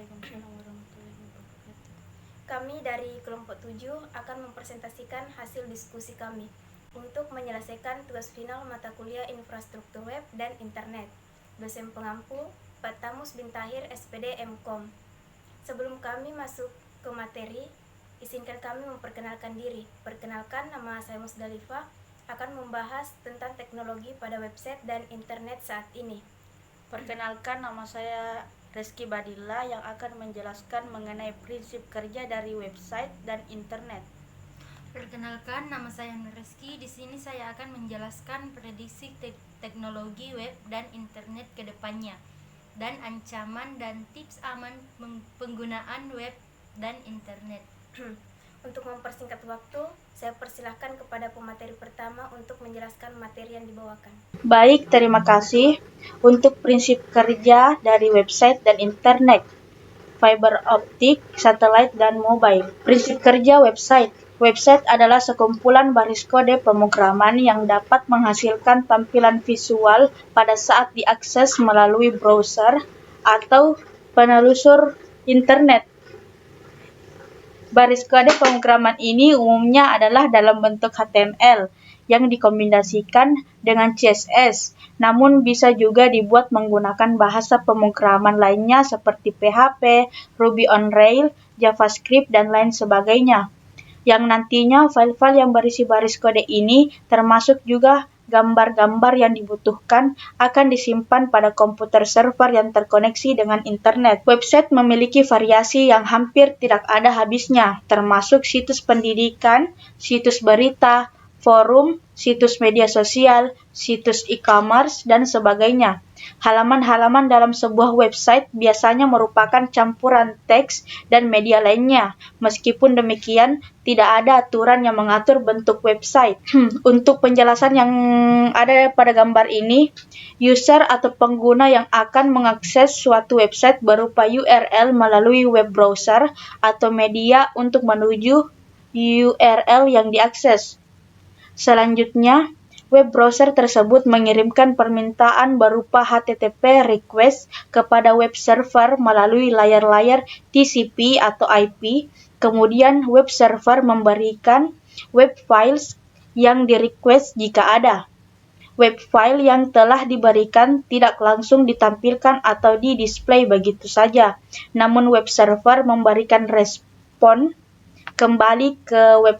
Waalaikumsalam warahmatullahi wabarakatuh. Kami dari kelompok 7 akan mempresentasikan hasil diskusi kami untuk menyelesaikan tugas final mata kuliah infrastruktur web dan internet. Dosen pengampu Pak Tamus bin Tahir, SPD MKOM. Sebelum kami masuk ke materi, izinkan kami memperkenalkan diri. Perkenalkan, nama saya Musdalifah, akan membahas tentang teknologi pada website dan internet saat ini. Perkenalkan, nama saya Reski Badilla yang akan menjelaskan mengenai prinsip kerja dari website dan internet. Perkenalkan, nama saya Nur Reski. Di sini saya akan menjelaskan prediksi teknologi web dan internet ke depannya dan ancaman dan tips aman penggunaan web dan internet. Untuk mempersingkat waktu, saya persilahkan kepada pemateri pertama untuk menjelaskan materi yang dibawakan. Baik, terima kasih. Untuk prinsip kerja dari website dan internet, fiber optik, satelit, dan mobile. Prinsip kerja website. Website adalah sekumpulan baris kode pemrograman yang dapat menghasilkan tampilan visual pada saat diakses melalui browser atau penelusur internet. Baris kode pemrograman ini umumnya adalah dalam bentuk HTML yang dikombinasikan dengan CSS, namun bisa juga dibuat menggunakan bahasa pemrograman lainnya seperti PHP, Ruby on Rails, JavaScript, dan lain sebagainya. Yang nantinya file-file yang berisi baris kode ini, termasuk juga gambar-gambar yang dibutuhkan, akan disimpan pada komputer server yang terkoneksi dengan internet. Website memiliki variasi yang hampir tidak ada habisnya, termasuk situs pendidikan, situs berita, forum, situs media sosial, situs e-commerce, dan sebagainya. Halaman-halaman dalam sebuah website biasanya merupakan campuran teks dan media lainnya. Meskipun demikian, tidak ada aturan yang mengatur bentuk website. Untuk penjelasan yang ada pada gambar ini, user atau pengguna yang akan mengakses suatu website berupa URL melalui web browser atau media untuk menuju URL yang diakses. Selanjutnya, web browser tersebut mengirimkan permintaan berupa HTTP request kepada web server melalui layar-layar TCP atau IP. Kemudian, web server memberikan web files yang di-request jika ada. Web file yang telah diberikan tidak langsung ditampilkan atau di-display begitu saja, namun web server memberikan respon kembali ke web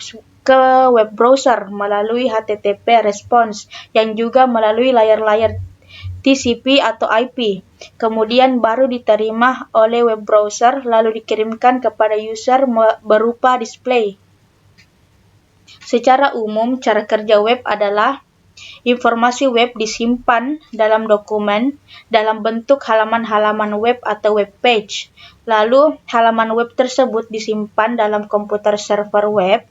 browser melalui HTTP response yang juga melalui layar-layar TCP atau IP. Kemudian baru diterima oleh web browser lalu dikirimkan kepada user berupa display. Secara umum, cara kerja web adalah informasi web disimpan dalam dokumen dalam bentuk halaman-halaman web atau web page. Lalu, halaman web tersebut disimpan dalam komputer server web.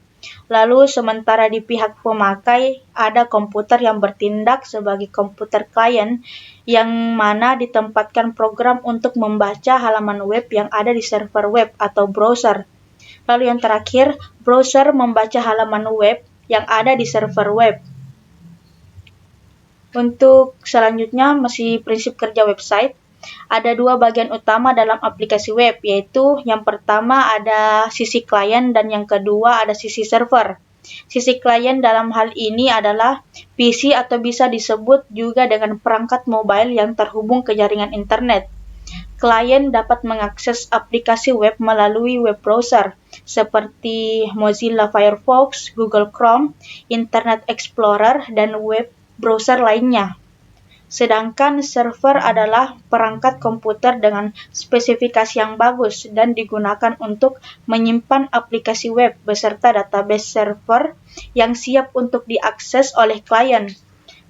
Lalu, sementara di pihak pemakai ada komputer yang bertindak sebagai komputer klien yang mana ditempatkan program untuk membaca halaman web yang ada di server web atau browser. Lalu yang terakhir, browser membaca halaman web yang ada di server web. Untuk selanjutnya, masih prinsip kerja website. Ada dua bagian utama dalam aplikasi web, yaitu yang pertama ada sisi klien dan yang kedua ada sisi server. Sisi klien dalam hal ini adalah PC atau bisa disebut juga dengan perangkat mobile yang terhubung ke jaringan internet. Klien dapat mengakses aplikasi web melalui web browser seperti Mozilla Firefox, Google Chrome, Internet Explorer, dan web browser lainnya. Sedangkan server adalah perangkat komputer dengan spesifikasi yang bagus dan digunakan untuk menyimpan aplikasi web beserta database server yang siap untuk diakses oleh klien.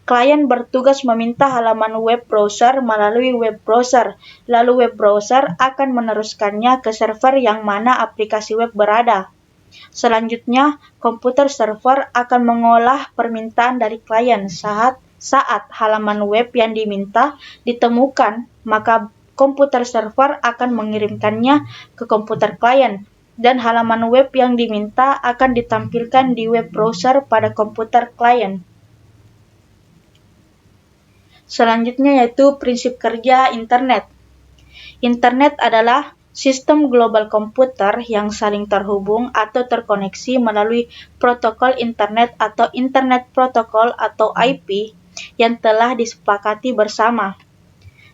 Klien bertugas meminta halaman web browser melalui web browser, lalu web browser akan meneruskannya ke server yang mana aplikasi web berada. Selanjutnya, komputer server akan mengolah permintaan dari klien. Saat halaman web yang diminta ditemukan, maka komputer server akan mengirimkannya ke komputer klien, dan halaman web yang diminta akan ditampilkan di web browser pada komputer klien. Selanjutnya yaitu prinsip kerja internet. Internet adalah Sistem global komputer yang saling terhubung atau terkoneksi melalui protokol internet atau Internet Protocol atau IP yang telah disepakati bersama.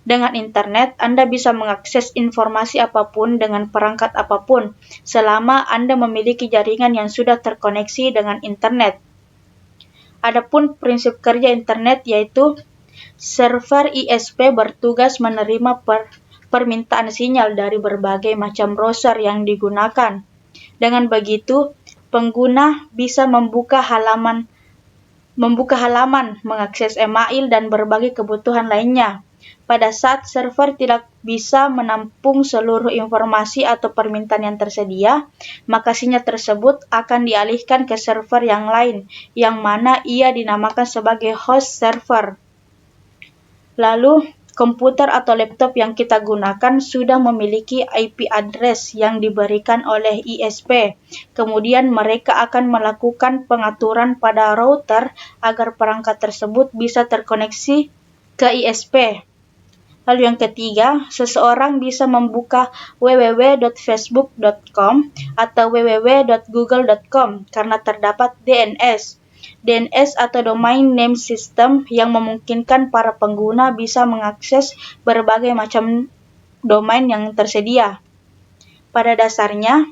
Dengan internet, Anda bisa mengakses informasi apapun dengan perangkat apapun, selama Anda memiliki jaringan yang sudah terkoneksi dengan internet. Adapun prinsip kerja internet yaitu server ISP bertugas menerima permintaan sinyal dari berbagai macam browser yang digunakan. Dengan begitu, pengguna bisa membuka halaman, mengakses email dan berbagai kebutuhan lainnya. Pada saat server tidak bisa menampung seluruh informasi atau permintaan yang tersedia, maka sinyal tersebut akan dialihkan ke server yang lain, yang mana ia dinamakan sebagai host server. Lalu, komputer atau laptop yang kita gunakan sudah memiliki IP address yang diberikan oleh ISP. Kemudian mereka akan melakukan pengaturan pada router agar perangkat tersebut bisa terkoneksi ke ISP. Lalu yang ketiga, seseorang bisa membuka www.facebook.com atau www.google.com karena terdapat DNS. DNS atau Domain Name System yang memungkinkan para pengguna bisa mengakses berbagai macam domain yang tersedia. Pada dasarnya,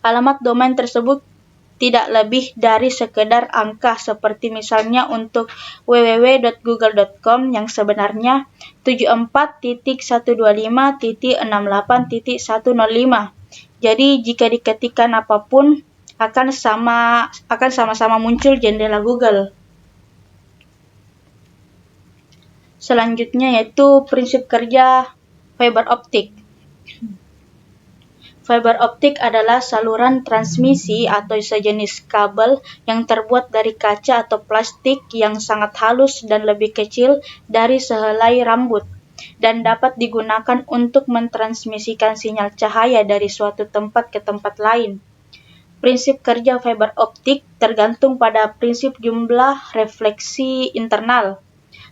alamat domain tersebut tidak lebih dari sekedar angka seperti misalnya untuk www.google.com yang sebenarnya 74.125.68.105. Jadi jika diketikkan apapun akan sama-sama muncul jendela Google. Selanjutnya yaitu prinsip kerja fiber optik. Fiber optik adalah saluran transmisi atau sejenis kabel yang terbuat dari kaca atau plastik yang sangat halus dan lebih kecil dari sehelai rambut, dan dapat digunakan untuk mentransmisikan sinyal cahaya dari suatu tempat ke tempat lain. Prinsip kerja fiber optik tergantung pada prinsip jumlah refleksi internal,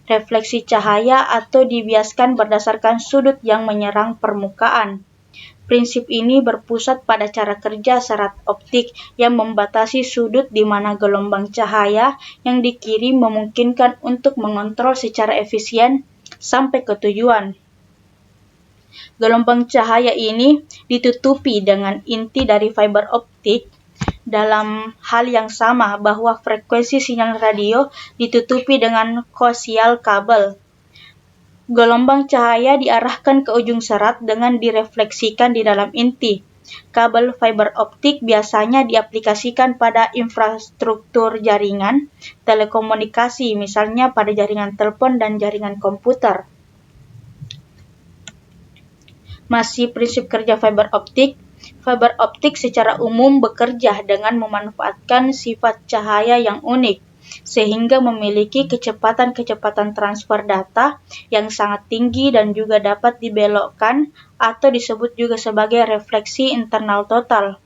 refleksi cahaya atau dibiaskan berdasarkan sudut yang menyerang permukaan. Prinsip ini berpusat pada cara kerja serat optik yang membatasi sudut di mana gelombang cahaya yang dikirim memungkinkan untuk mengontrol secara efisien sampai ke tujuan. Gelombang cahaya ini ditutupi dengan inti dari fiber optik. Dalam hal yang sama, bahwa frekuensi sinyal radio ditutupi dengan koaksial kabel. Gelombang cahaya diarahkan ke ujung serat dengan direfleksikan di dalam inti. Kabel fiber optik biasanya diaplikasikan pada infrastruktur jaringan telekomunikasi, misalnya pada jaringan telepon dan jaringan komputer. Masih prinsip kerja fiber optik secara umum bekerja dengan memanfaatkan sifat cahaya yang unik, sehingga memiliki kecepatan transfer data yang sangat tinggi dan juga dapat dibelokkan atau disebut juga sebagai refleksi internal total.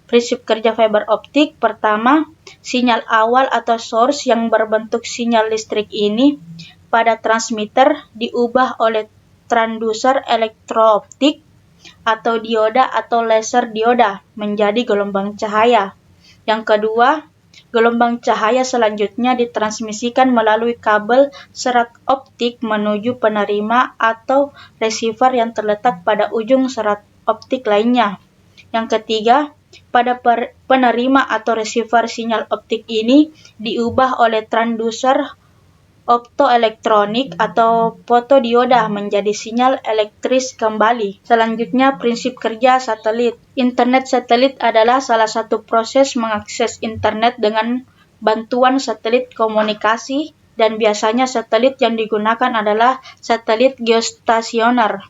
Prinsip kerja fiber optik pertama, sinyal awal atau source yang berbentuk sinyal listrik ini pada transmitter diubah oleh transducer elektrooptik atau dioda atau laser dioda menjadi gelombang cahaya. Yang kedua, gelombang cahaya selanjutnya ditransmisikan melalui kabel serat optik menuju penerima atau receiver yang terletak pada ujung serat optik lainnya. Yang ketiga, pada penerima atau receiver sinyal optik ini diubah oleh transducer optoelektronik atau fotodioda menjadi sinyal elektris kembali. Selanjutnya, prinsip kerja satelit. Internet satelit adalah salah satu proses mengakses internet dengan bantuan satelit komunikasi, dan biasanya satelit yang digunakan adalah satelit geostasioner.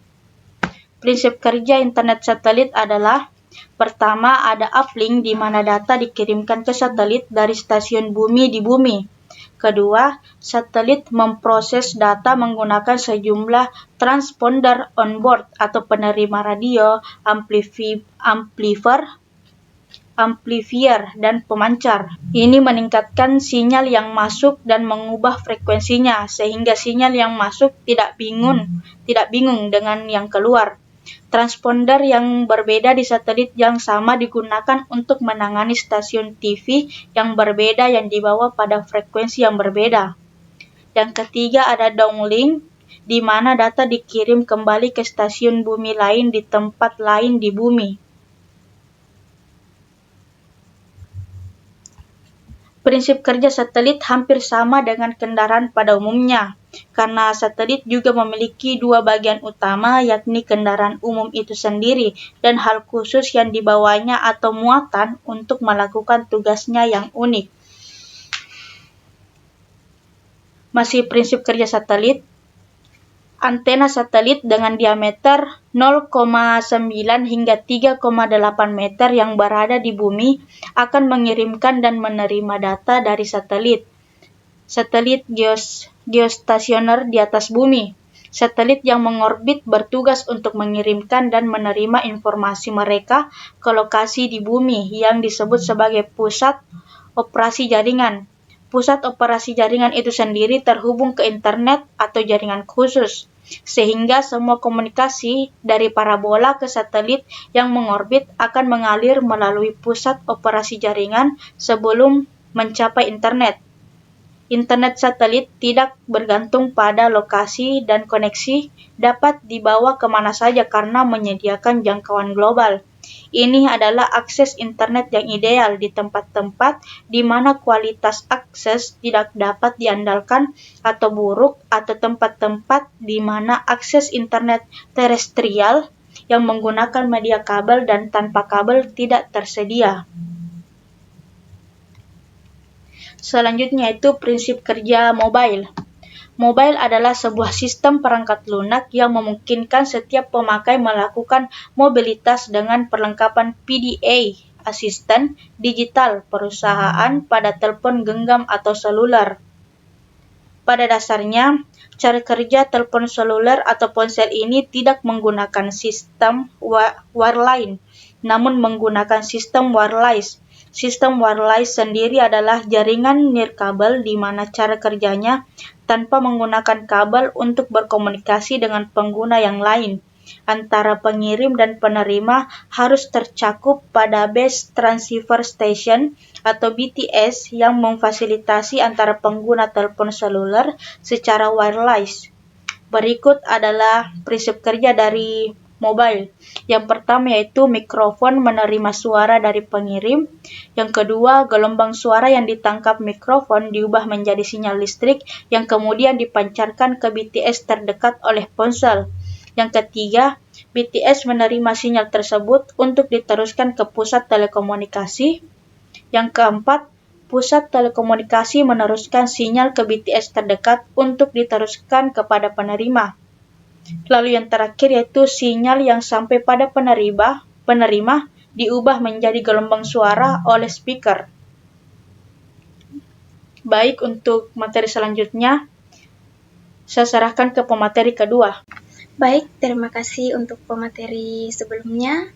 Prinsip kerja internet satelit adalah: pertama, ada uplink di mana data dikirimkan ke satelit dari stasiun bumi di bumi. Kedua, satelit memproses data menggunakan sejumlah transponder onboard atau penerima radio, amplifier, dan pemancar. Ini meningkatkan sinyal yang masuk dan mengubah frekuensinya sehingga sinyal yang masuk tidak bingung dengan yang keluar. Transponder yang berbeda di satelit yang sama digunakan untuk menangani stasiun TV yang berbeda yang dibawa pada frekuensi yang berbeda. Yang ketiga ada downlink, di mana data dikirim kembali ke stasiun bumi lain di tempat lain di bumi. Prinsip kerja satelit hampir sama dengan kendaraan pada umumnya, karena satelit juga memiliki dua bagian utama, yakni kendaraan umum itu sendiri dan hal khusus yang dibawanya atau muatan untuk melakukan tugasnya yang unik. Masih prinsip kerja satelit, antena satelit dengan diameter 0,9 hingga 3,8 meter yang berada di bumi akan mengirimkan dan menerima data dari satelit. Satelit geostasioner di atas bumi. Satelit yang mengorbit bertugas untuk mengirimkan dan menerima informasi mereka ke lokasi di bumi yang disebut sebagai pusat operasi jaringan. Pusat operasi jaringan itu sendiri terhubung ke internet atau jaringan khusus, sehingga semua komunikasi dari parabola ke satelit yang mengorbit akan mengalir melalui pusat operasi jaringan sebelum mencapai internet. Internet satelit tidak bergantung pada lokasi dan koneksi dapat dibawa kemana saja karena menyediakan jangkauan global. Ini adalah akses internet yang ideal di tempat-tempat di mana kualitas akses tidak dapat diandalkan atau buruk, atau tempat-tempat di mana akses internet terestrial yang menggunakan media kabel dan tanpa kabel tidak tersedia. Selanjutnya itu prinsip kerja mobile. Mobile adalah sebuah sistem perangkat lunak yang memungkinkan setiap pemakai melakukan mobilitas dengan perlengkapan PDA, asisten digital perusahaan pada telepon genggam atau seluler. Pada dasarnya, cara kerja telepon seluler atau ponsel ini tidak menggunakan sistem wireline, namun menggunakan sistem wireless. Sistem wireless sendiri adalah jaringan nirkabel di mana cara kerjanya tanpa menggunakan kabel untuk berkomunikasi dengan pengguna yang lain. Antara pengirim dan penerima harus tercakup pada Base Transceiver Station atau BTS yang memfasilitasi antara pengguna telepon seluler secara wireless. Berikut adalah prinsip kerja dari mobile. Yang pertama yaitu mikrofon menerima suara dari pengirim. Yang kedua, gelombang suara yang ditangkap mikrofon diubah menjadi sinyal listrik yang kemudian dipancarkan ke BTS terdekat oleh ponsel. Yang ketiga, BTS menerima sinyal tersebut untuk diteruskan ke pusat telekomunikasi. Yang keempat, pusat telekomunikasi meneruskan sinyal ke BTS terdekat untuk diteruskan kepada penerima. Lalu yang terakhir yaitu sinyal yang sampai pada penerima diubah menjadi gelombang suara oleh speaker. Baik, untuk materi selanjutnya, saya serahkan ke pemateri kedua. Baik, terima kasih untuk pemateri sebelumnya.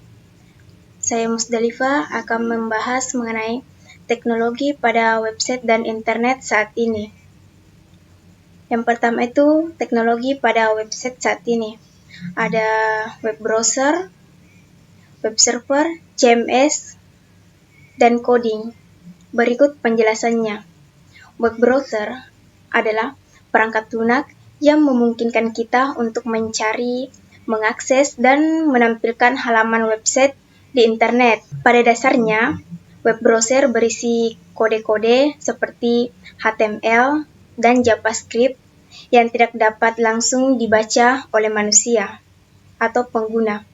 Saya Musdalifah akan membahas mengenai teknologi pada website dan internet saat ini. Yang pertama itu teknologi pada website saat ini. Ada web browser, web server, CMS, dan coding. Berikut penjelasannya. Web browser adalah perangkat lunak yang memungkinkan kita untuk mencari, mengakses, dan menampilkan halaman website di internet. Pada dasarnya, web browser berisi kode-kode seperti HTML dan JavaScript yang tidak dapat langsung dibaca oleh manusia atau pengguna.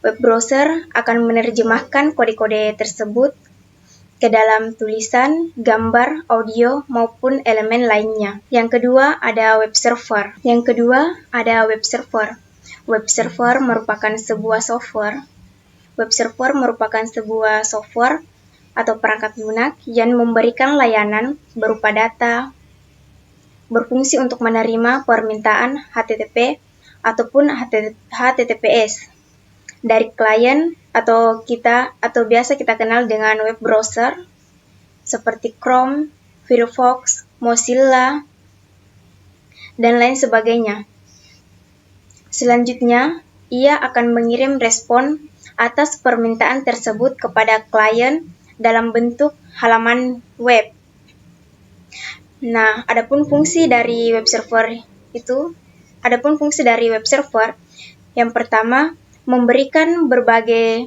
Web browser akan menerjemahkan kode-kode tersebut ke dalam tulisan, gambar, audio, maupun elemen lainnya. Yang kedua, ada web server. Web server merupakan sebuah software. Web server merupakan sebuah software atau perangkat lunak yang memberikan layanan berupa data, berfungsi untuk menerima permintaan HTTP ataupun HTTPS dari klien atau biasa kita kenal dengan web browser seperti Chrome, Firefox, Mozilla, dan lain sebagainya. Selanjutnya, ia akan mengirim respon atas permintaan tersebut kepada klien dalam bentuk halaman web. Nah, adapun fungsi dari web server yang pertama memberikan berbagai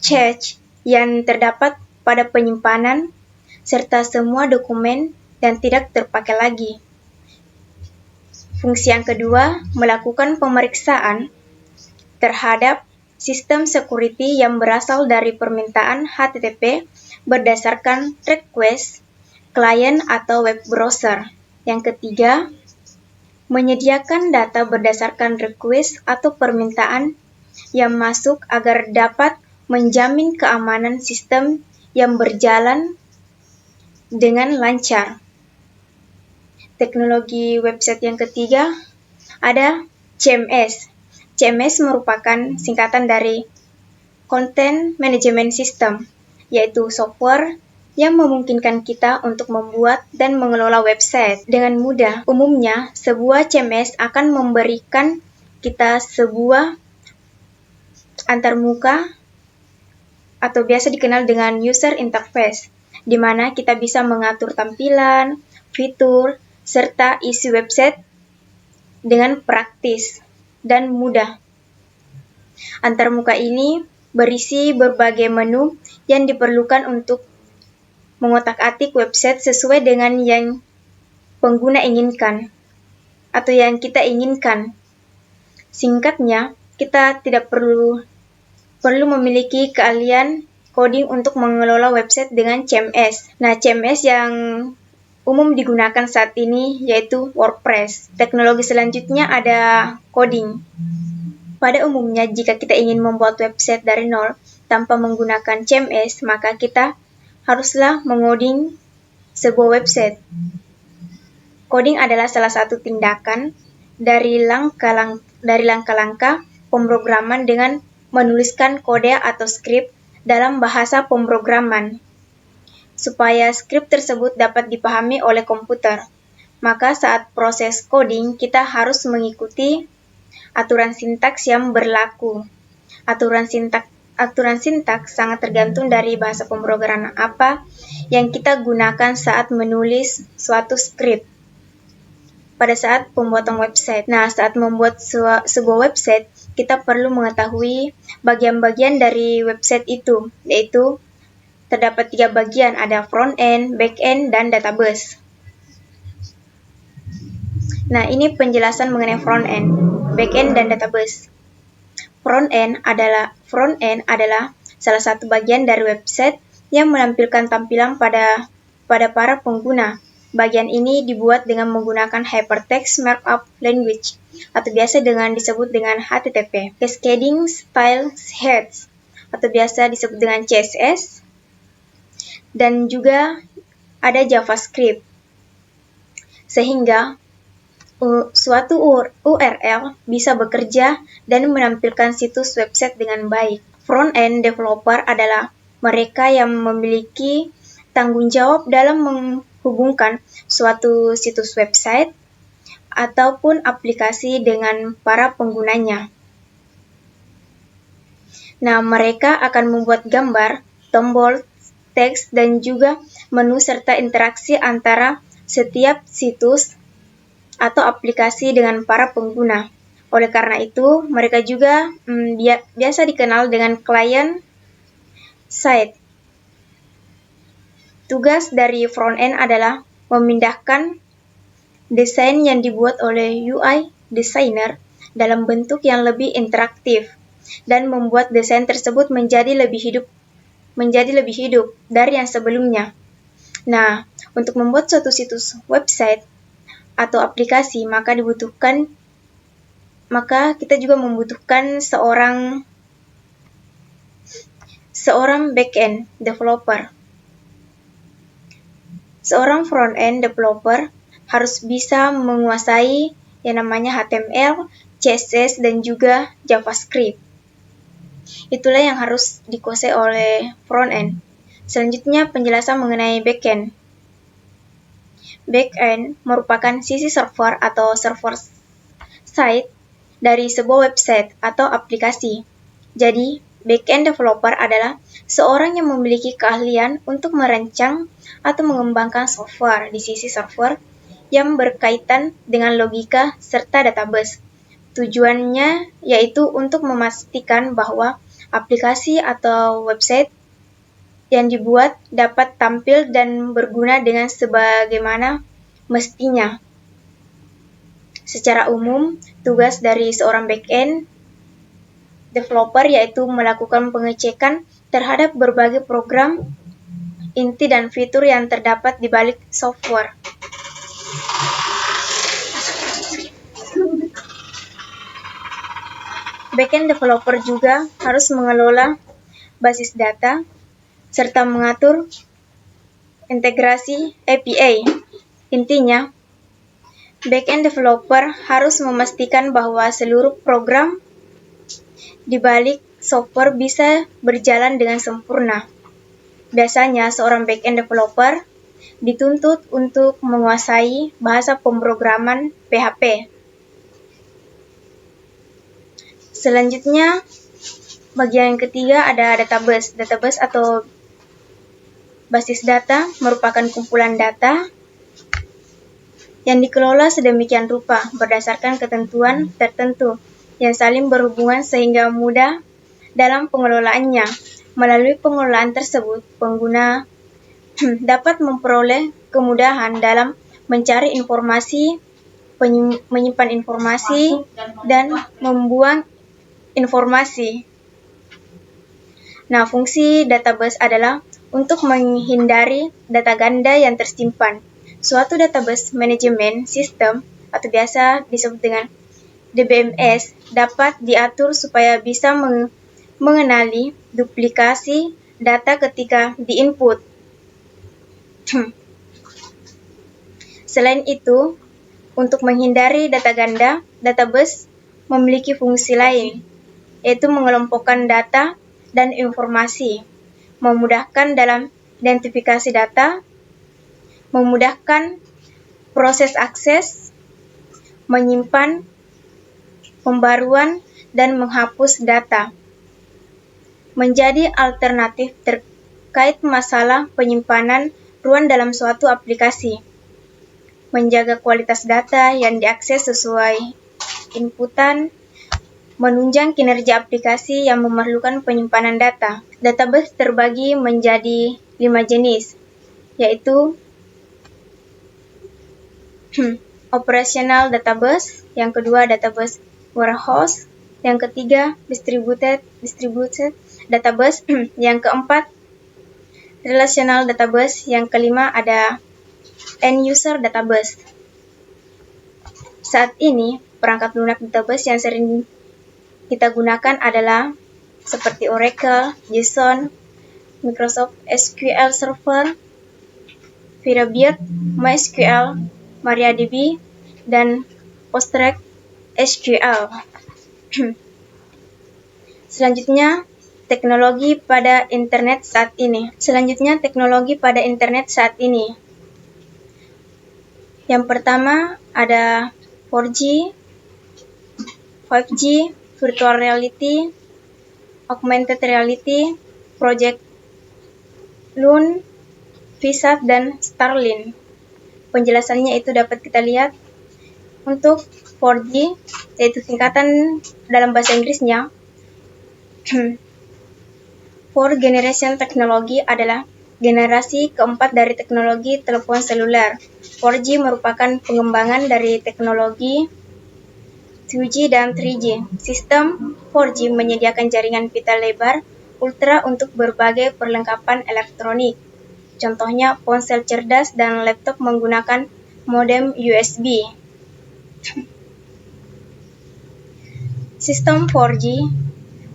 cache yang terdapat pada penyimpanan serta semua dokumen dan tidak terpakai lagi. Fungsi yang kedua, melakukan pemeriksaan terhadap sistem security yang berasal dari permintaan HTTP berdasarkan request klien atau web browser. Yang ketiga, menyediakan data berdasarkan request atau permintaan yang masuk agar dapat menjamin keamanan sistem yang berjalan dengan lancar. Teknologi website yang ketiga ada CMS. CMS merupakan singkatan dari Content Management System, yaitu software yang memungkinkan kita untuk membuat dan mengelola website dengan mudah. Umumnya, sebuah CMS akan memberikan kita sebuah antarmuka atau biasa dikenal dengan user interface, di mana kita bisa mengatur tampilan, fitur, serta isi website dengan praktis dan mudah. Antarmuka ini berisi berbagai menu yang diperlukan untuk mengotak-atik website sesuai dengan yang pengguna inginkan atau yang kita inginkan. Singkatnya, kita tidak perlu memiliki keahlian coding untuk mengelola website dengan CMS. Nah, CMS yang umum digunakan saat ini yaitu WordPress. Teknologi selanjutnya ada coding. Pada umumnya, jika kita ingin membuat website dari nol tanpa menggunakan CMS, maka kita haruslah mengoding sebuah website. Coding adalah salah satu tindakan dari langkah-langkah pemrograman dengan menuliskan kode atau skrip dalam bahasa pemrograman. Supaya skrip tersebut dapat dipahami oleh komputer, maka saat proses coding kita harus mengikuti aturan sintaks yang berlaku. Aturan sintaks sangat tergantung dari bahasa pemrograman apa yang kita gunakan saat menulis suatu skrip pada saat pembuatan website. Nah, saat membuat sebuah website, kita perlu mengetahui bagian-bagian dari website itu, yaitu terdapat 3 bagian, ada front end, back end, dan database. Nah, ini penjelasan mengenai front end, back end, dan database. Front end adalah salah satu bagian dari website yang menampilkan tampilan pada para pengguna. Bagian ini dibuat dengan menggunakan Hypertext Markup Language atau biasa disebut dengan HTTP. Cascading Style Sheets atau biasa disebut dengan CSS. Dan juga ada JavaScript. Sehingga suatu URL bisa bekerja dan menampilkan situs website dengan baik. Front-end developer adalah mereka yang memiliki tanggung jawab dalam menghubungkan suatu situs website ataupun aplikasi dengan para penggunanya. Nah, mereka akan membuat gambar, tombol, teks, dan juga menu serta interaksi antara setiap situs atau aplikasi dengan para pengguna. Oleh karena itu, mereka juga biasa dikenal dengan client side. Tugas dari front-end adalah memindahkan desain yang dibuat oleh UI designer dalam bentuk yang lebih interaktif dan membuat desain tersebut menjadi lebih hidup dari yang sebelumnya. Nah, untuk membuat suatu situs website atau aplikasi, maka kita juga membutuhkan seorang back-end developer. Seorang front-end developer harus bisa menguasai yang namanya HTML, CSS, dan juga JavaScript. Itulah yang harus dikuasai oleh front-end. Selanjutnya penjelasan mengenai back-end. Back-end merupakan sisi server atau server side dari sebuah website atau aplikasi. Jadi, back-end developer adalah seorang yang memiliki keahlian untuk merancang atau mengembangkan software di sisi server yang berkaitan dengan logika serta database. Tujuannya yaitu untuk memastikan bahwa aplikasi atau website yang dibuat dapat tampil dan berguna dengan sebagaimana mestinya. Secara umum, tugas dari seorang back-end developer yaitu melakukan pengecekan terhadap berbagai program, inti dan fitur yang terdapat di balik software. Back-end developer juga harus mengelola basis data serta mengatur integrasi API. Intinya, back-end developer harus memastikan bahwa seluruh program di balik software bisa berjalan dengan sempurna. Biasanya, seorang back-end developer dituntut untuk menguasai bahasa pemrograman PHP. Selanjutnya, bagian ketiga ada database. Database atau basis data merupakan kumpulan data yang dikelola sedemikian rupa berdasarkan ketentuan tertentu yang saling berhubungan sehingga mudah dalam pengelolaannya. Melalui pengelolaan tersebut, pengguna dapat memperoleh kemudahan dalam mencari informasi, menyimpan informasi, dan membuang informasi. Nah, fungsi database adalah untuk menghindari data ganda yang tersimpan. Suatu database management system atau biasa disebut dengan DBMS dapat diatur supaya bisa mengenali duplikasi data ketika di-input. Selain itu, untuk menghindari data ganda, database memiliki fungsi lain, yaitu mengelompokkan data dan informasi, memudahkan dalam identifikasi data, memudahkan proses akses, menyimpan, pembaruan, dan menghapus data. Menjadi alternatif terkait masalah penyimpanan ruang dalam suatu aplikasi. Menjaga kualitas data yang diakses sesuai inputan, menunjang kinerja aplikasi yang memerlukan penyimpanan data. Database terbagi menjadi 5 jenis, yaitu operational database, yang kedua database warehouse, yang ketiga distributed database, yang keempat relational database, yang kelima ada end user database. Saat ini, perangkat lunak database yang sering kita gunakan adalah seperti Oracle, JSON, Microsoft SQL Server, VeraBeat, MySQL, MariaDB, dan PostgreSQL. Selanjutnya, teknologi pada internet saat ini. Yang pertama ada 4G, 5G, virtual reality, augmented reality, Project Loon, VSAT, dan Starlink. Penjelasannya itu dapat kita lihat. Untuk 4G, yaitu singkatan dalam bahasa Inggrisnya, 4 Generation Technology adalah generasi keempat dari teknologi telepon seluler. 4G merupakan pengembangan dari teknologi 2G dan 3G. Sistem 4G menyediakan jaringan pita lebar ultra untuk berbagai perlengkapan elektronik. Contohnya ponsel cerdas dan laptop menggunakan modem USB. Sistem 4G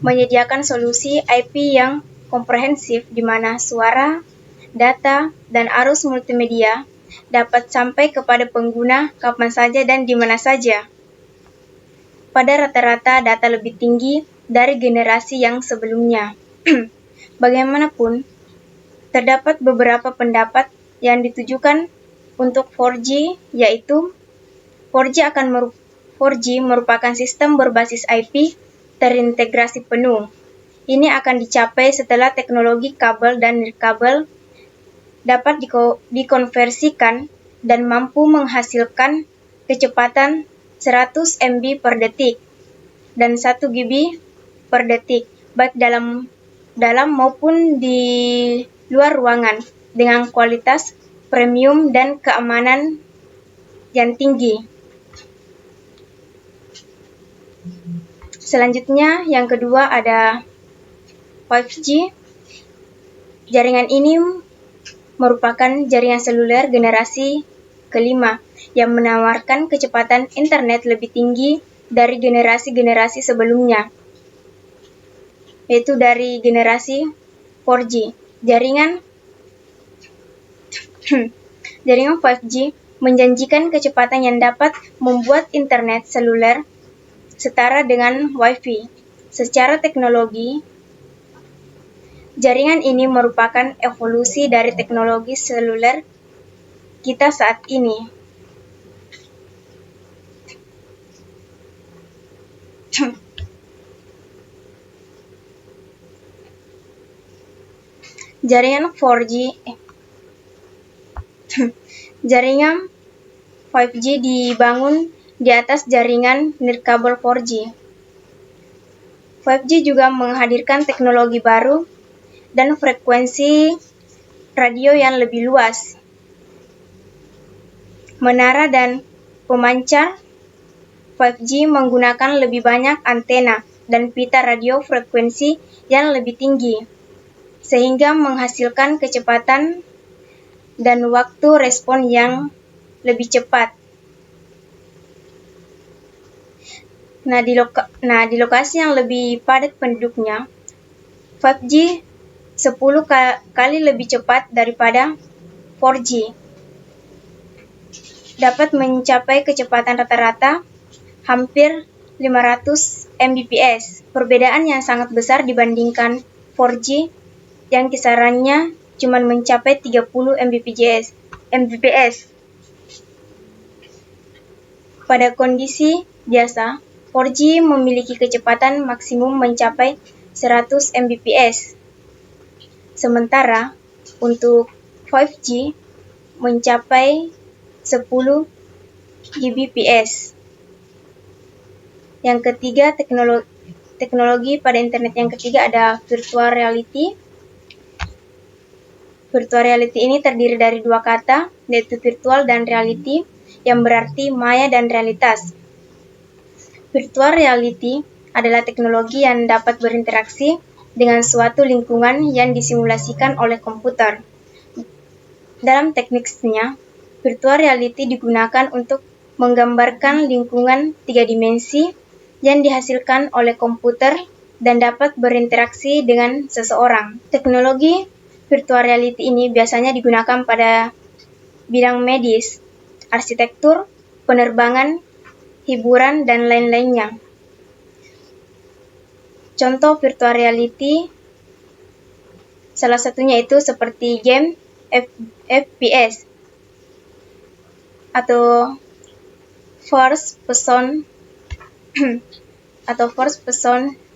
menyediakan solusi IP yang komprehensif di mana suara, data, dan arus multimedia dapat sampai kepada pengguna kapan saja dan di mana saja. Pada rata-rata data lebih tinggi dari generasi yang sebelumnya. Bagaimanapun, terdapat beberapa pendapat yang ditujukan untuk 4G, yaitu 4G akan 4G merupakan sistem berbasis IP terintegrasi penuh. Ini akan dicapai setelah teknologi kabel dan nirkabel dapat dikonversikan dan mampu menghasilkan kecepatan 100 MB per detik dan 1 GB per detik, baik dalam maupun di luar ruangan, dengan kualitas premium dan keamanan yang tinggi. Selanjutnya, yang kedua ada 5G. Jaringan ini merupakan jaringan seluler generasi kelima yang menawarkan kecepatan internet lebih tinggi dari generasi-generasi sebelumnya, yaitu dari generasi 4G. Jaringan 5G menjanjikan kecepatan yang dapat membuat internet seluler setara dengan Wi-Fi. Secara teknologi, jaringan ini merupakan evolusi dari teknologi seluler kita saat ini. Jaringan 5G dibangun di atas jaringan nirkabel 4G. 5G juga menghadirkan teknologi baru dan frekuensi radio yang lebih luas. Menara dan pemancar 5G menggunakan lebih banyak antena dan pita radio frekuensi yang lebih tinggi, sehingga menghasilkan kecepatan dan waktu respon yang lebih cepat. Nah, di lokasi yang lebih padat penduduknya, 5G 10 kali lebih cepat daripada 4G. Dapat mencapai kecepatan rata-rata hampir 500 Mbps. Perbedaan yang sangat besar dibandingkan 4G yang kisarannya cuma mencapai 30 Mbps. Pada kondisi biasa, 4G memiliki kecepatan maksimum mencapai 100 Mbps. Sementara untuk 5G mencapai 10 Gbps. Yang ketiga, teknologi pada internet yang ketiga ada virtual reality. Virtual reality ini terdiri dari dua kata, yaitu virtual dan reality, yang berarti maya dan realitas. Virtual reality adalah teknologi yang dapat berinteraksi dengan suatu lingkungan yang disimulasikan oleh komputer. Dalam tekniknya, virtual reality digunakan untuk menggambarkan lingkungan 3 dimensi yang dihasilkan oleh komputer dan dapat berinteraksi dengan seseorang. Teknologi virtual reality ini biasanya digunakan pada bidang medis, arsitektur, penerbangan, hiburan, dan lain-lainnya. Contoh virtual reality salah satunya itu seperti game FPS atau first person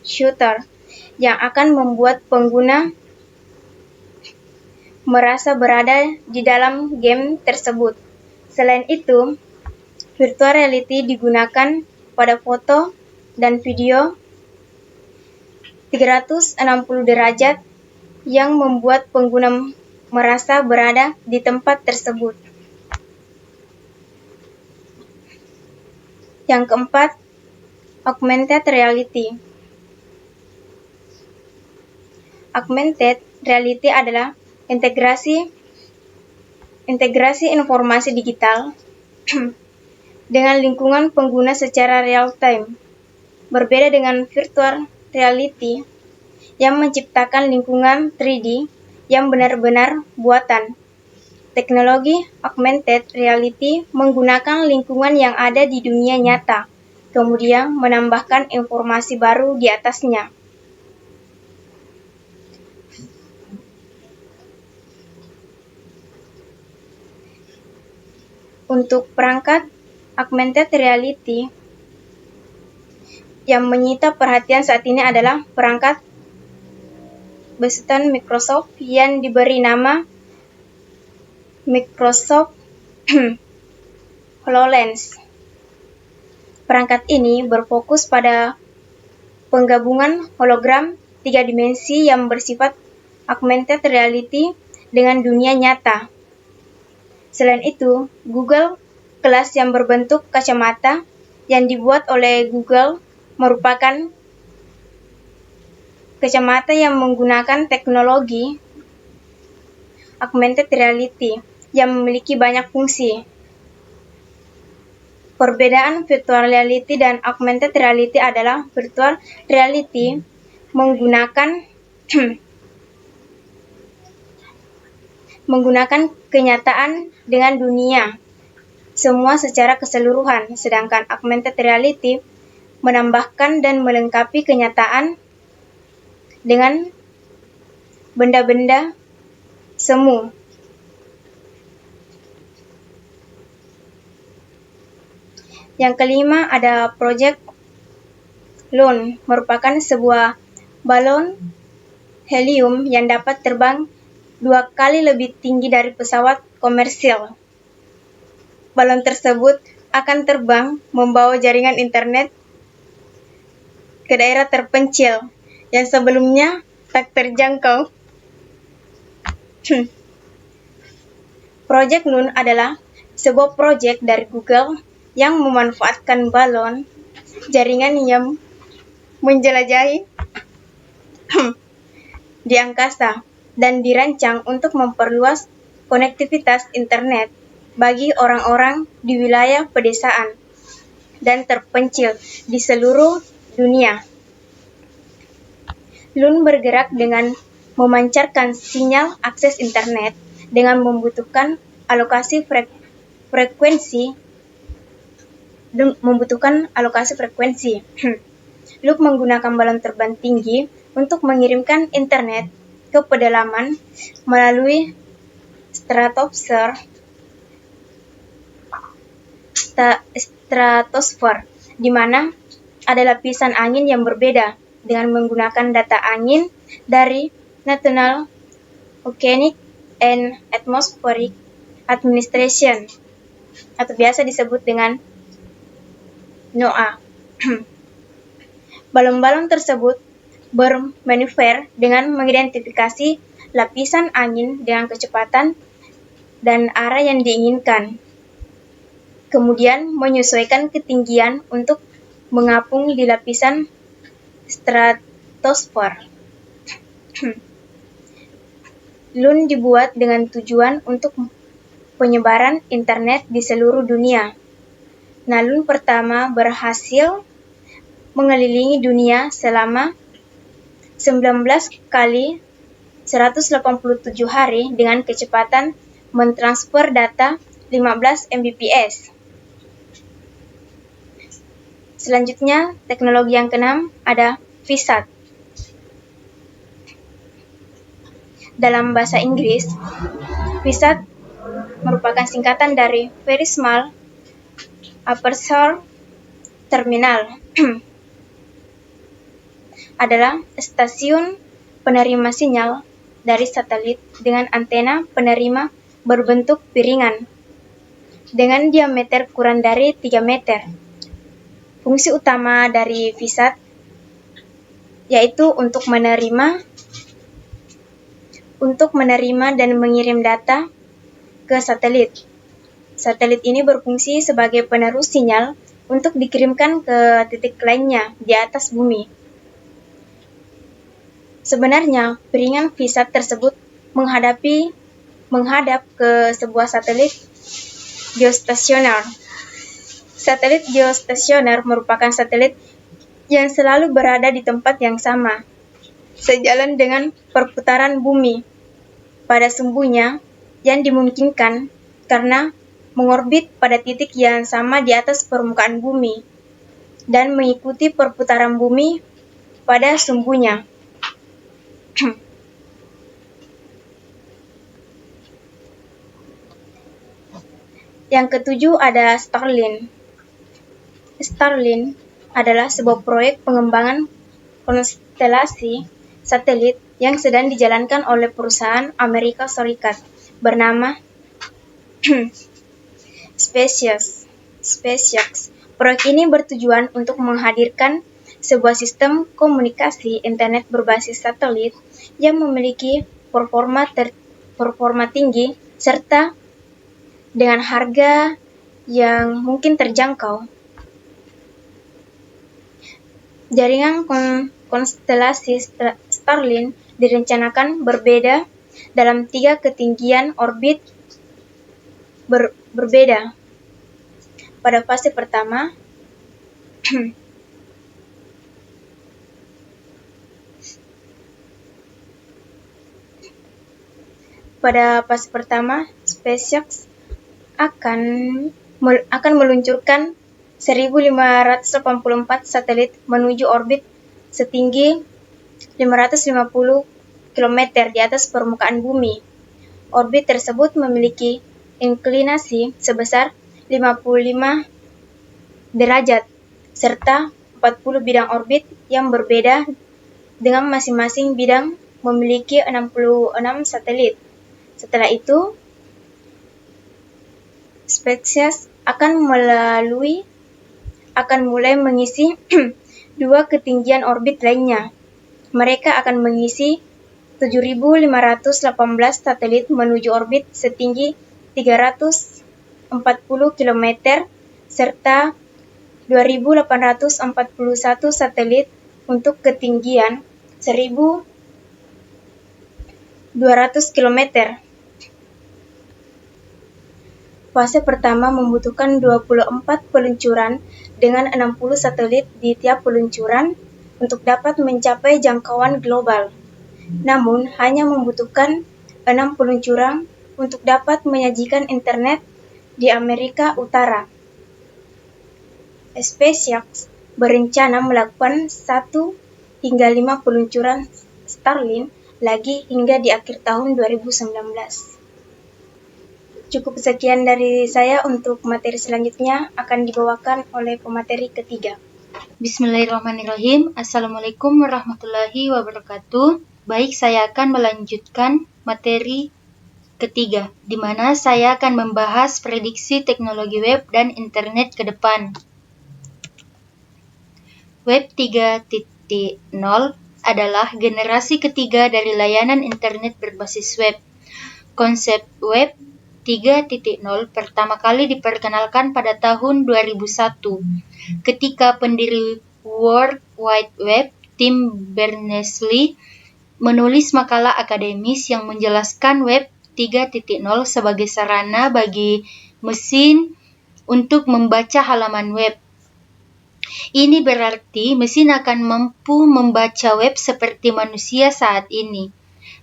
shooter yang akan membuat pengguna merasa berada di dalam game tersebut. Selain itu, virtual reality digunakan pada foto dan video 360 derajat yang membuat pengguna merasa berada di tempat tersebut. Yang keempat, augmented reality. Augmented reality adalah integrasi informasi digital dengan lingkungan pengguna secara real time. Berbeda dengan virtual reality yang menciptakan lingkungan 3D yang benar-benar buatan. Teknologi augmented reality menggunakan lingkungan yang ada di dunia nyata, kemudian menambahkan informasi baru di atasnya. Untuk perangkat augmented reality, yang menyita perhatian saat ini adalah perangkat besutan Microsoft yang diberi nama Microsoft HoloLens. Perangkat ini berfokus pada penggabungan hologram 3 dimensi yang bersifat augmented reality dengan dunia nyata. Selain itu, Google Glass yang berbentuk kacamata yang dibuat oleh Google merupakan kacamata yang menggunakan teknologi augmented reality yang memiliki banyak fungsi. Perbedaan virtual reality dan augmented reality adalah virtual reality menggunakan kenyataan dengan dunia semua secara keseluruhan, sedangkan augmented reality menambahkan dan melengkapi kenyataan dengan benda-benda semu. Yang kelima ada Project Loon, merupakan sebuah balon helium yang dapat terbang 2 kali lebih tinggi dari pesawat komersil. Balon tersebut akan terbang membawa jaringan internet ke daerah terpencil yang sebelumnya tak terjangkau. Project Loon adalah sebuah proyek dari Google yang memanfaatkan balon jaringan yang menjelajahi di angkasa dan dirancang untuk memperluas konektivitas internet bagi orang-orang di wilayah pedesaan dan terpencil di seluruh dunia. Loon bergerak dengan memancarkan sinyal akses internet dengan membutuhkan alokasi frekuensi. Loon menggunakan balon terbang tinggi untuk mengirimkan internet ke pedalaman melalui stratosfer, di mana ada lapisan angin yang berbeda dengan menggunakan data angin dari National Oceanic and Atmospheric Administration atau biasa disebut dengan NOAA. Balon-balon tersebut bermanuver dengan mengidentifikasi lapisan angin dengan kecepatan dan arah yang diinginkan. Kemudian menyesuaikan ketinggian untuk mengapung di lapisan stratosfer. Loon dibuat dengan tujuan untuk penyebaran internet di seluruh dunia. Loon pertama berhasil mengelilingi dunia selama 19 kali 187 hari dengan kecepatan mentransfer data 15 Mbps. Selanjutnya, teknologi yang keenam ada VSAT. Dalam bahasa Inggris, VSAT merupakan singkatan dari Very Small Aperture Terminal. Adalah stasiun penerima sinyal dari satelit dengan antena penerima berbentuk piringan dengan diameter kurang dari 3 meter. Fungsi utama dari VSAT yaitu untuk menerima dan mengirim data ke satelit. Satelit ini berfungsi sebagai penerus sinyal untuk dikirimkan ke titik lainnya di atas bumi. Sebenarnya, piringan VSAT tersebut menghadap ke sebuah satelit geostasioner. Satelit geostasioner merupakan satelit yang selalu berada di tempat yang sama, sejalan dengan perputaran bumi pada sumbunya yang dimungkinkan karena mengorbit pada titik yang sama di atas permukaan bumi dan mengikuti perputaran bumi pada sumbunya. Yang ketujuh ada Starlink. Starlink adalah sebuah proyek pengembangan konstelasi satelit yang sedang dijalankan oleh perusahaan Amerika Serikat bernama SpaceX. Proyek ini bertujuan untuk menghadirkan sebuah sistem komunikasi internet berbasis satelit yang memiliki performa tinggi serta dengan harga yang mungkin terjangkau. Jaringan konstelasi Starlink direncanakan berbeda dalam 3 ketinggian orbit berbeda. Pada fase pertama, SpaceX akan meluncurkan 1.584 satelit menuju orbit setinggi 550 km di atas permukaan bumi. Orbit tersebut memiliki inklinasi sebesar 55 derajat serta 40 bidang orbit yang berbeda dengan masing-masing bidang memiliki 66 satelit. Setelah itu, SpaceX akan mulai mengisi 2 ketinggian orbit lainnya. Mereka akan mengisi 7.518 satelit menuju orbit setinggi 340 km serta 2.841 satelit untuk ketinggian 1.200 km. Fase pertama membutuhkan 24 peluncuran dengan 60 satelit di tiap peluncuran untuk dapat mencapai jangkauan global. Namun, hanya membutuhkan 6 peluncuran untuk dapat menyajikan internet di Amerika Utara. SpaceX berencana melakukan 1 hingga 5 peluncuran Starlink lagi hingga di akhir tahun 2019. Cukup sekian dari saya. Untuk materi selanjutnya akan dibawakan oleh pemateri ketiga. Bismillahirrahmanirrahim. Assalamualaikum warahmatullahi wabarakatuh. Baik, saya akan melanjutkan materi ketiga, di mana saya akan membahas prediksi teknologi web dan internet ke depan. Web 3.0 adalah generasi ketiga dari layanan internet berbasis web. Konsep web 3.0 pertama kali diperkenalkan pada tahun 2001 ketika pendiri World Wide Web, Tim Berners-Lee, menulis makalah akademis yang menjelaskan Web 3.0 sebagai sarana bagi mesin untuk membaca halaman web. Ini berarti mesin akan mampu membaca web seperti manusia saat ini.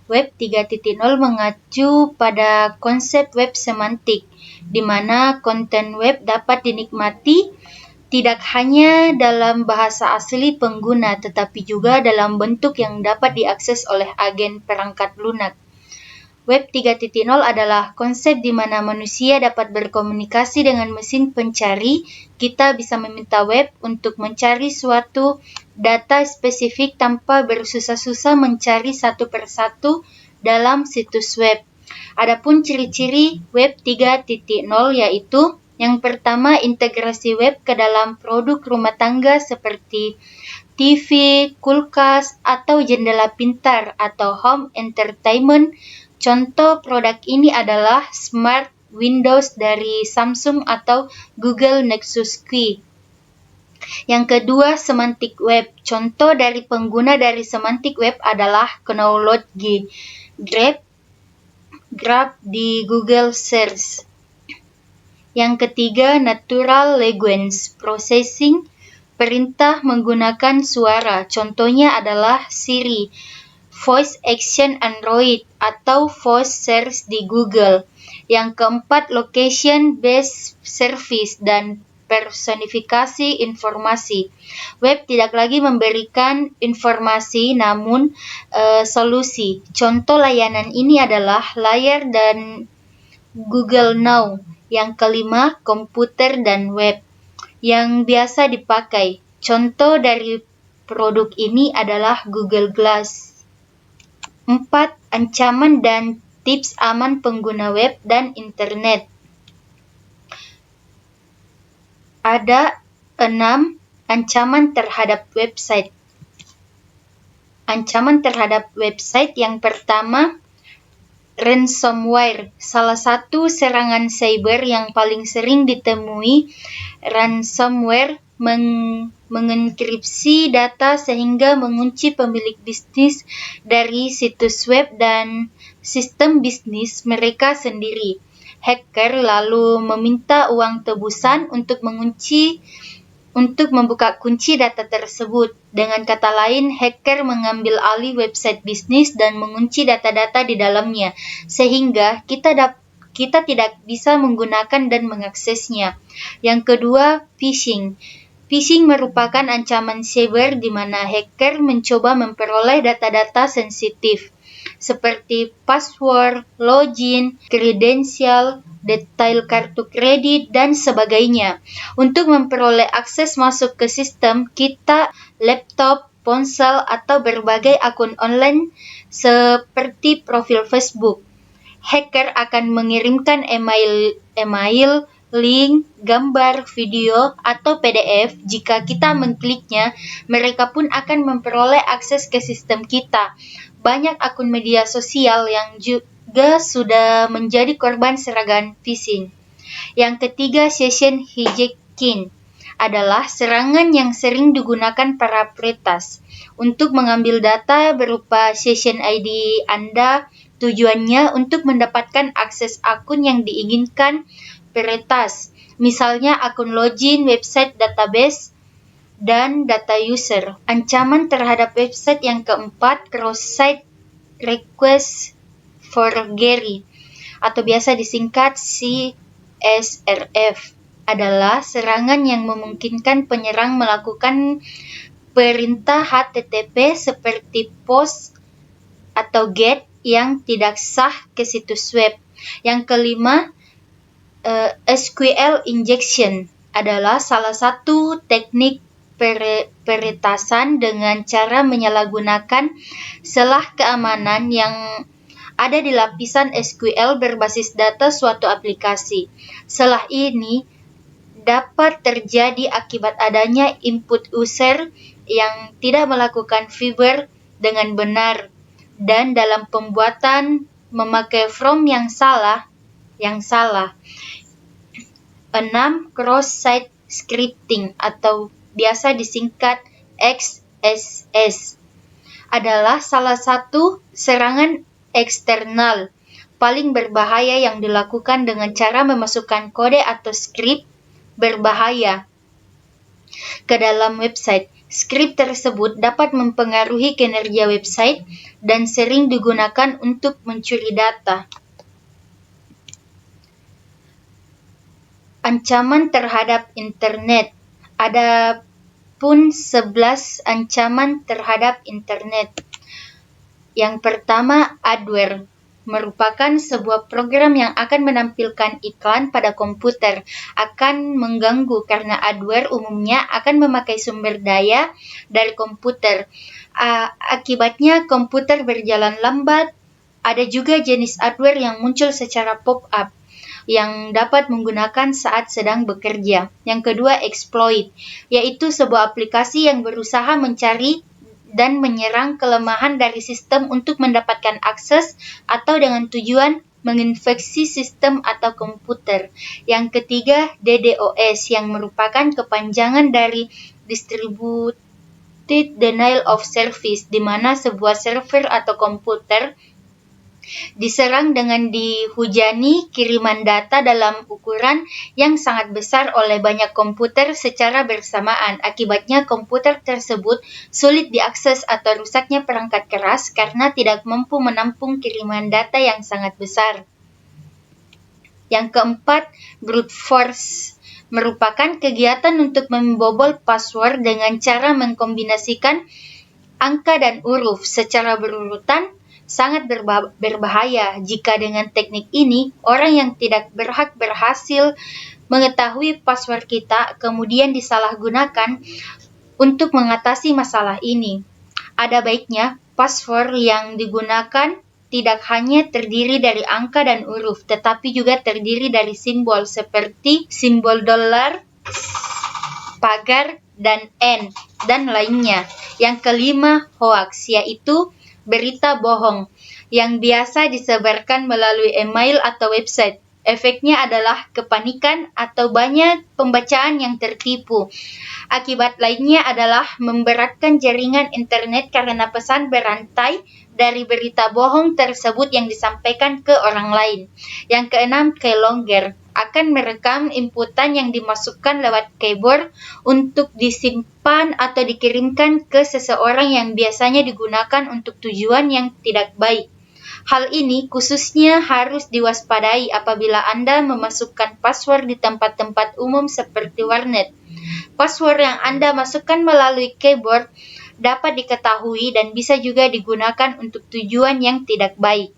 Web 3.0 mengacu pada konsep web semantik, di mana konten web dapat dinikmati tidak hanya dalam bahasa asli pengguna, tetapi juga dalam bentuk yang dapat diakses oleh agen perangkat lunak. Web 3.0 adalah konsep di mana manusia dapat berkomunikasi dengan mesin pencari. Kita bisa meminta web untuk mencari suatu data spesifik tanpa bersusah-susah mencari satu persatu dalam situs web. Adapun ciri-ciri Web 3.0 yaitu yang pertama, integrasi web ke dalam produk rumah tangga seperti TV, kulkas, atau jendela pintar atau home entertainment. Contoh produk ini adalah Smart Windows dari Samsung atau Google Nexus Key. Yang kedua, semantik web. Contoh dari pengguna dari semantik web adalah Knowledge Graph di Google Search. Yang ketiga, natural language processing, perintah menggunakan suara. Contohnya adalah Siri, Voice Action Android, atau Voice Search di Google. Yang keempat, location based service dan personifikasi informasi. Web tidak lagi memberikan informasi namun solusi. Contoh layanan ini adalah layar dan Google Now. Yang kelima, komputer dan web yang biasa dipakai. Contoh dari produk ini adalah Google Glass. 4. Ancaman dan tips aman pengguna web dan internet. Ada 6 ancaman terhadap website. Ancaman terhadap website yang pertama, ransomware. Salah satu serangan cyber yang paling sering ditemui, ransomware mengenkripsi data sehingga mengunci pemilik bisnis dari situs web dan sistem bisnis mereka sendiri. Hacker lalu meminta uang tebusan untuk membuka kunci data tersebut. Dengan kata lain, hacker mengambil alih website bisnis dan mengunci data-data di dalamnya, sehingga kita tidak bisa menggunakan dan mengaksesnya. Yang kedua, phishing. Phishing merupakan ancaman cyber di mana hacker mencoba memperoleh data-data sensitif seperti password, login, kredensial, detail kartu kredit, dan sebagainya. Untuk memperoleh akses masuk ke sistem kita, laptop, ponsel, atau berbagai akun online seperti profil Facebook. Hacker akan mengirimkan email, link, gambar, video, atau PDF. Jika kita mengkliknya, mereka pun akan memperoleh akses ke sistem kita. Banyak akun media sosial yang juga sudah menjadi korban serangan phishing. Yang ketiga, session hijacking adalah serangan yang sering digunakan para peretas untuk mengambil data berupa session ID Anda. Tujuannya untuk mendapatkan akses akun yang diinginkan peretas, misalnya akun login, website, database, dan data user. Ancaman terhadap website yang keempat, cross-site request forgery atau biasa disingkat CSRF, adalah serangan yang memungkinkan penyerang melakukan perintah HTTP seperti post atau get yang tidak sah ke situs web. Yang kelima, SQL injection adalah salah satu teknik peretasan dengan cara menyalahgunakan celah keamanan yang ada di lapisan SQL berbasis data suatu aplikasi. Celah ini dapat terjadi akibat adanya input user yang tidak melakukan fiber dengan benar dan dalam pembuatan memakai from yang salah. 6. Cross-site scripting atau biasa disingkat XSS adalah salah satu serangan eksternal paling berbahaya yang dilakukan dengan cara memasukkan kode atau skrip berbahaya ke dalam website. Skrip tersebut dapat mempengaruhi kinerja website dan sering digunakan untuk mencuri data. Ancaman terhadap internet. Ada pun 11 ancaman terhadap internet. Yang pertama, adware. Merupakan sebuah program yang akan menampilkan iklan pada komputer. Akan mengganggu karena adware umumnya akan memakai sumber daya dari komputer. Akibatnya komputer berjalan lambat. Ada juga jenis adware yang muncul secara pop-up yang dapat menggunakan saat sedang bekerja. Yang kedua, exploit, yaitu sebuah aplikasi yang berusaha mencari dan menyerang kelemahan dari sistem untuk mendapatkan akses atau dengan tujuan menginfeksi sistem atau komputer. Yang ketiga, DDoS, yang merupakan kepanjangan dari Distributed Denial of Service, di mana sebuah server atau komputer diserang dengan dihujani kiriman data dalam ukuran yang sangat besar oleh banyak komputer secara bersamaan. Akibatnya komputer tersebut sulit diakses atau rusaknya perangkat keras karena tidak mampu menampung kiriman data yang sangat besar. Yang keempat, brute force merupakan kegiatan untuk membobol password dengan cara mengkombinasikan angka dan huruf secara berurutan. Sangat berbahaya jika dengan teknik ini orang yang tidak berhak berhasil mengetahui password kita kemudian disalahgunakan Untuk mengatasi masalah ini, ada baiknya password yang digunakan tidak hanya terdiri dari angka dan huruf, tetapi juga terdiri dari simbol seperti simbol dolar, pagar, dan N, dan lainnya. Yang kelima, hoax, yaitu berita bohong yang biasa disebarkan melalui email atau website. Efeknya adalah kepanikan atau banyak pembacaan yang tertipu. Akibat lainnya adalah memberatkan jaringan internet karena pesan berantai dari berita bohong tersebut yang disampaikan ke orang lain. Yang keenam, keylogger akan merekam inputan yang dimasukkan lewat keyboard untuk disimpan atau dikirimkan ke seseorang yang biasanya digunakan untuk tujuan yang tidak baik. Hal ini khususnya harus diwaspadai apabila Anda memasukkan password di tempat-tempat umum seperti warnet. Password yang Anda masukkan melalui keyboard dapat diketahui dan bisa juga digunakan untuk tujuan yang tidak baik.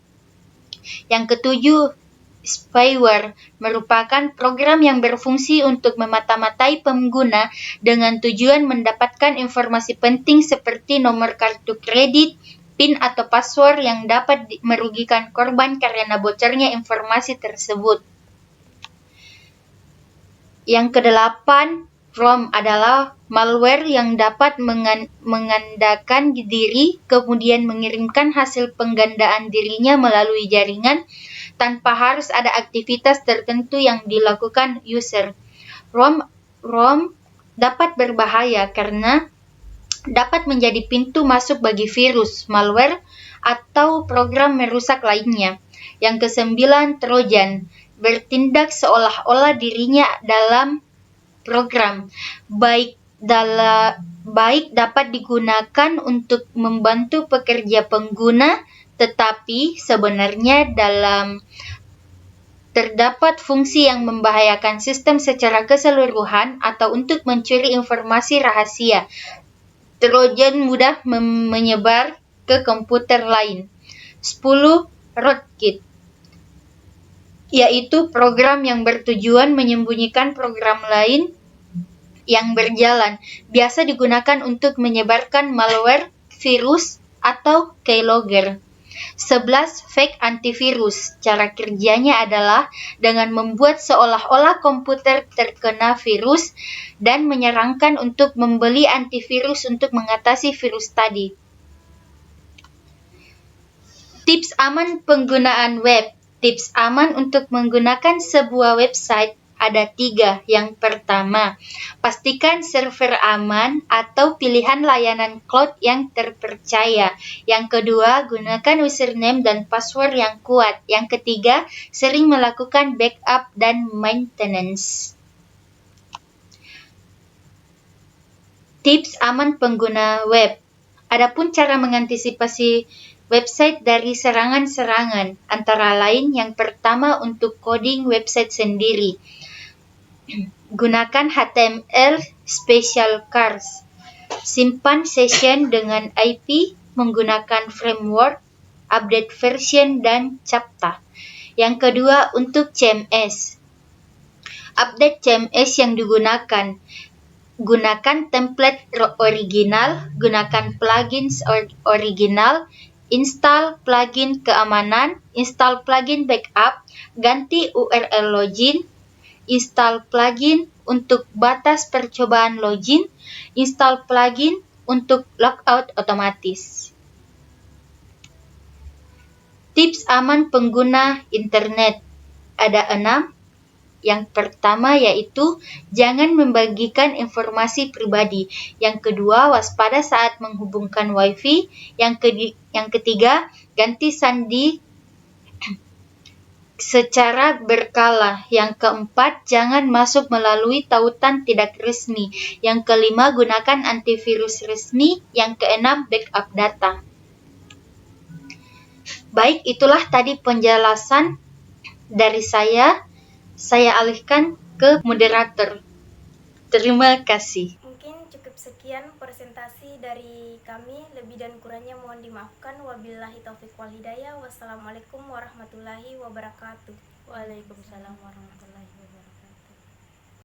Yang ketujuh, spyware merupakan program yang berfungsi untuk memata-matai pengguna dengan tujuan mendapatkan informasi penting seperti nomor kartu kredit, PIN atau password yang dapat merugikan korban karena bocornya informasi tersebut. Yang kedelapan, ROM adalah malware yang dapat menggandakan diri, kemudian mengirimkan hasil penggandaan dirinya melalui jaringan tanpa harus ada aktivitas tertentu yang dilakukan user. ROM dapat berbahaya karena dapat menjadi pintu masuk bagi virus, malware, atau program merusak lainnya. Yang kesembilan, Trojan bertindak seolah-olah dirinya dalam program, baik dapat digunakan untuk membantu pekerja pengguna, tetapi sebenarnya terdapat fungsi yang membahayakan sistem secara keseluruhan atau untuk mencuri informasi rahasia. Trojan mudah menyebar ke komputer lain. 10. Rootkit, yaitu program yang bertujuan menyembunyikan program lain yang berjalan, biasa digunakan untuk menyebarkan malware, virus, atau keylogger. 11. Fake antivirus. Cara kerjanya adalah dengan membuat seolah-olah komputer terkena virus dan menyarankan untuk membeli antivirus untuk mengatasi virus tadi. Tips aman penggunaan web. Tips aman untuk menggunakan sebuah website ada 3. Yang pertama, pastikan server aman atau pilihan layanan cloud yang terpercaya. Yang kedua, gunakan username dan password yang kuat. Yang ketiga, sering melakukan backup dan maintenance. Tips aman pengguna web. Adapun cara mengantisipasi website dari serangan-serangan, antara lain yang pertama untuk coding website sendiri. Gunakan HTML special cars. Simpan session dengan IP menggunakan framework, update version, dan CAPTCHA. Yang kedua untuk CMS. Update CMS yang digunakan. Gunakan template original, gunakan plugins original, install plugin keamanan, install plugin backup, ganti URL login, install plugin untuk batas percobaan login, install plugin untuk logout otomatis. Tips aman pengguna internet ada 6. Yang pertama yaitu jangan membagikan informasi pribadi. Yang kedua, waspada saat menghubungkan WiFi. Yang ketiga, ganti sandi secara berkala. Yang keempat, jangan masuk melalui tautan tidak resmi. Yang kelima, gunakan antivirus resmi. Yang keenam, backup data. Baik, itulah tadi penjelasan dari saya. Saya alihkan ke moderator. Terima kasih. Mungkin cukup sekian presentasi dari kami. Lebih dan kurangnya mohon dimaafkan. Wabillahi taufiq wal hidayah. Wassalamualaikum warahmatullahi wabarakatuh. Waalaikumsalam warahmatullahi wabarakatuh.